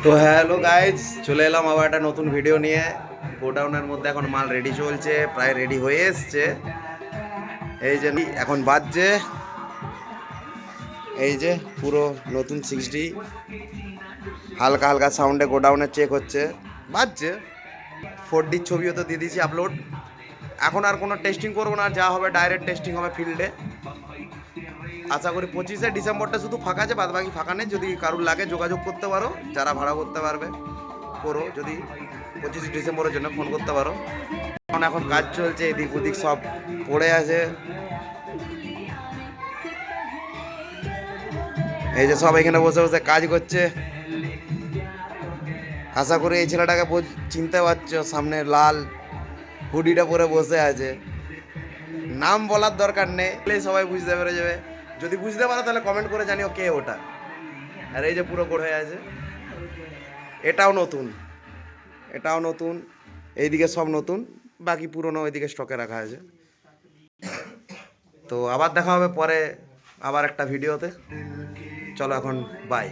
তো hello guys, চলে এলাম আবার একটা নতুন ভিডিও নিয়ে। গোডাউনের মধ্যে এখন মাল রেডি চলছে, প্রায় রেডি হয়ে এসছে। এই যে এখন বাজছে, এই যে পুরো নতুন 60 হালকা হালকা সাউন্ডে গোডাউনে চেক হচ্ছে, বাজছে। 4Dর ছবিও তো দিয়ে দিয়েছি আপলোড। এখন আর কোনো টেস্টিং করবো না, যা হবে ডাইরেক্ট টেস্টিং হবে ফিল্ডে। আশা করি 25শে ডিসেম্বরটা শুধু ফাঁকা আছে, বাদ বাকি ফাঁকা নেই। যদি কারুর লাগে যোগাযোগ করতে পারো, যারা ভাড়া করতে পারবে করো। যদি 25শে ডিসেম্বরের জন্য ফোন করতে পারো। এখন কাজ চলছে, এদিক ওদিক সব পড়ে আছে। এই যে সব এখানে বসে বসে কাজ করছে। আশা করি এই ছেলেটাকে চিনতে পারছো, সামনে লাল হুডিটা পরে বসে আছে। নাম বলার দরকার নেই, সবাই বুঝতে পেরে যাবে। যদি বুঝতে পারো তাহলে কমেন্ট করে জানিও কে ওটা। আর এই যে পুরো গোড় হয়ে আছে, এটাও নতুন, এটাও নতুন, এইদিকে সব নতুন, বাকি পুরনো ওইদিকে স্টকে রাখা আছে। তো আবার দেখা হবে পরে আবার একটা ভিডিওতে। চলো এখন বাই।